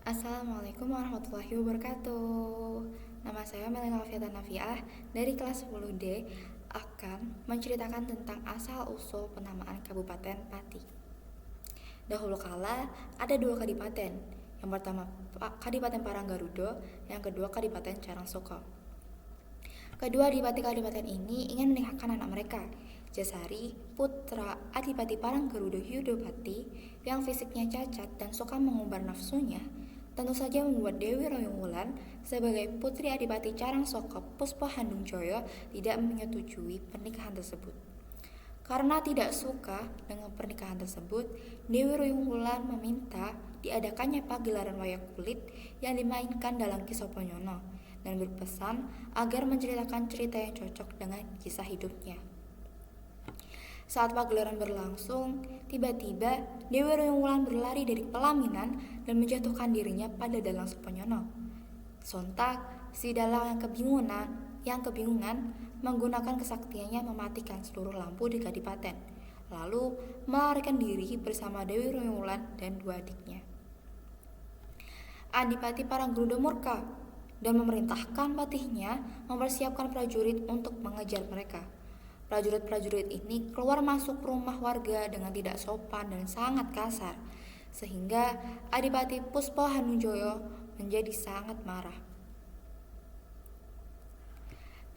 Assalamualaikum warahmatullahi wabarakatuh. Nama saya Melina Alfiata Nafiah dari kelas 10D akan menceritakan tentang asal-usul penamaan Kabupaten Pati. Dahulu kala ada dua kadipaten. Yang pertama Kadipaten Paranggarudo, yang kedua Kadipaten Carangsoko. Kedua adipati kadipaten ini ingin menikahkan anak mereka, Jasari, putra Adipati Paranggarudo Yudopati, yang fisiknya cacat dan suka mengumbar nafsunya, tentu saja membuat Dewi Royong Wulan sebagai putri Adipati Carangsoko Puspa Handungjoyo tidak menyetujui pernikahan tersebut. Karena tidak suka dengan pernikahan tersebut, Dewi Royong Wulan meminta diadakannya pagelaran wayang kulit yang dimainkan dalam Kisah Ponyono dan berpesan agar menceritakan cerita yang cocok dengan kisah hidupnya. Saat pagelaran berlangsung, tiba-tiba Dewi Royong Wulan berlari dari pelaminan dan menjatuhkan dirinya pada Dalang Suponyono. Sontak, si Dalang yang kebingungan menggunakan kesaktiannya mematikan seluruh lampu di kadipaten, lalu melarikan diri bersama Dewi Royong Wulan dan dua adiknya. Adipati Paranggarudo murka dan memerintahkan patihnya mempersiapkan prajurit untuk mengejar mereka. Prajurit-prajurit ini keluar masuk rumah warga dengan tidak sopan dan sangat kasar, sehingga Adipati Puspa Handungjoyo menjadi sangat marah.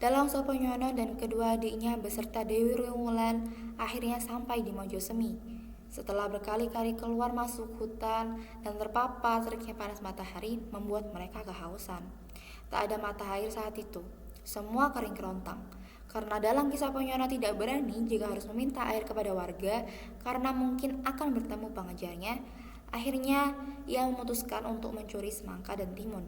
Dalang Soponyono dan kedua adiknya beserta Dewi Royong Wulan akhirnya sampai di Mojosemi. Setelah berkali-kali keluar masuk hutan dan terpapar teriknya panas matahari membuat mereka kehausan. Tak ada mata air saat itu, semua kering kerontang. Karena Dalang Kisah Ponyono tidak berani jika harus meminta air kepada warga karena mungkin akan bertemu pengejarnya, akhirnya ia memutuskan untuk mencuri semangka dan timun.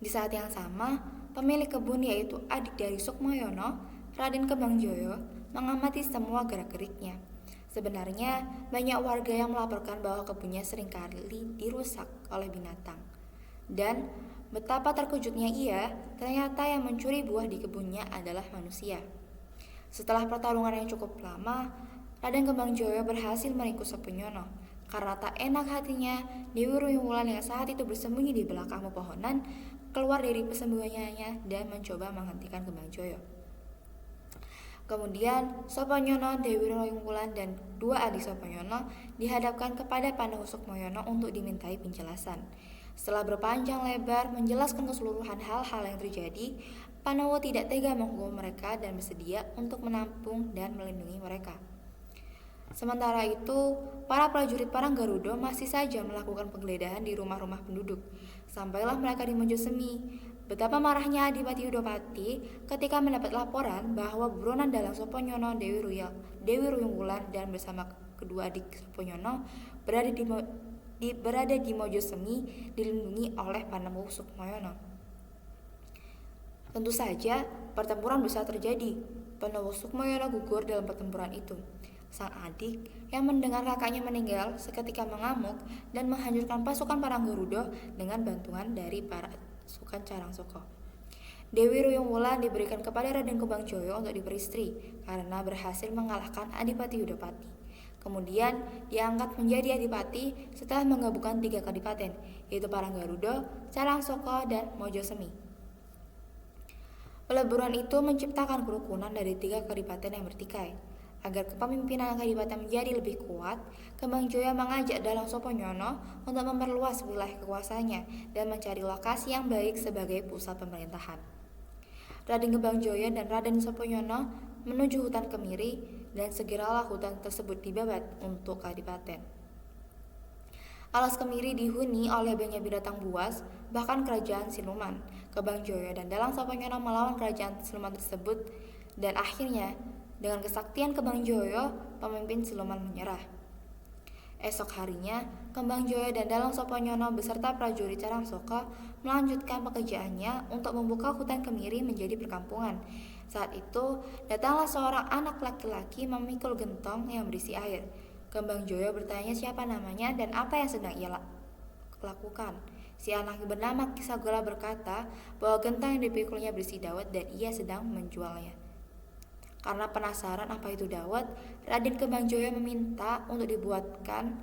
Di saat yang sama, pemilik kebun yaitu adik dari Sukmoyono, Raden Kebangjoyo, mengamati semua gerak-geriknya. Sebenarnya, banyak warga yang melaporkan bahwa kebunnya seringkali dirusak oleh binatang. Dan betapa terkejutnya ia, ternyata yang mencuri buah di kebunnya adalah manusia. Setelah pertarungan yang cukup lama, Raden Kebangjoyo berhasil meringkus Soponyono. Karena tak enak hatinya, Dewi Royong Wulan yang saat itu bersembunyi di belakang pepohonan keluar dari persembunyiannya dan mencoba menghentikan Kebangjoyo. Kemudian Soponyono, Dewi Royong Wulan dan dua adik Soponyono dihadapkan kepada Pandawa Sukmoyono untuk dimintai penjelasan. Setelah berpanjang lebar menjelaskan keseluruhan hal-hal yang terjadi, Pandawa tidak tega menghukum mereka dan bersedia untuk menampung dan melindungi mereka. Sementara itu, para prajurit Paranggarudo masih saja melakukan penggeledahan di rumah-rumah penduduk. Sampailah mereka di Mojosemi. Betapa marahnya Adipati Yudopati ketika mendapat laporan bahwa buronan Dalang Soponyono, Dewi Royong Wulan dan bersama kedua adik Soponyono berada di Mojosemi dilindungi oleh Pandawa Sukmoyono. Tentu saja pertempuran besar terjadi. Pandawa Sukmoyono gugur dalam pertempuran itu. Sang adik yang mendengar kakaknya meninggal seketika mengamuk dan menghancurkan pasukan Paranggarudo dengan bantuan dari pasukan Carangsoko. Dewi Royong Wulan diberikan kepada Raden Kebangjoyo untuk diperistri karena berhasil mengalahkan Adipati Yudopati. Kemudian diangkat menjadi adipati setelah menggabungkan 3 kadipaten, yaitu Paranggarudo, Carangsoko, dan Mojosemi. Peleburan itu menciptakan kerukunan dari 3 kadipaten yang bertikai. Agar kepemimpinan kadipaten menjadi lebih kuat, Kebangjoyo mengajak Dalang Soponyono untuk memperluas wilayah kekuasaannya dan mencari lokasi yang baik sebagai pusat pemerintahan. Raden Kebangjoyo dan Raden Soponyono menuju hutan Kemiri dan segeralah hutan tersebut dibabat untuk kadipaten. Alas Kemiri dihuni oleh banyak binatang buas, bahkan kerajaan siluman. Kebangjoyo dan Dalang Soponyono melawan kerajaan siluman tersebut dan akhirnya dengan kesaktian Kebangjoyo, pemimpin siluman menyerah. Esok harinya, Kebangjoyo dan Dalang Soponyono beserta prajurit Carangsoko melanjutkan pekerjaannya untuk membuka hutan Kemiri menjadi perkampungan. Saat itu, datanglah seorang anak laki-laki memikul gentong yang berisi air. Kebangjoyo bertanya siapa namanya dan apa yang sedang ia lakukan. Si anak bernama Kisagola berkata bahwa gentong yang dipikulnya berisi dawet dan ia sedang menjualnya. Karena penasaran apa itu dawet, Raden Kebangjoyo meminta untuk dibuatkan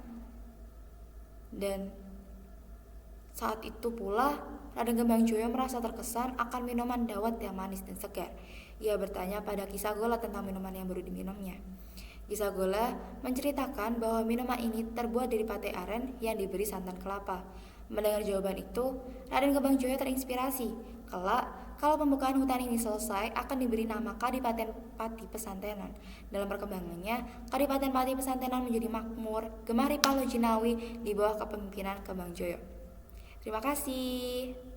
dan Saat itu pula, Raden Kembangjoyo merasa terkesan akan minuman dawet yang manis dan segar. Ia bertanya pada Ki Sagola tentang minuman yang baru diminumnya. Ki Sagola menceritakan bahwa minuman ini terbuat dari pate aren yang diberi santan kelapa. Mendengar jawaban itu, Raden Kembangjoyo terinspirasi. Kelak, kalau pembukaan hutan ini selesai, akan diberi nama Kadipaten Pati Pesantenan. Dalam perkembangannya, Kadipaten Pati Pesantenan menjadi makmur, gemari Palu Jinawi di bawah kepemimpinan Kembangjoyo. Terima kasih.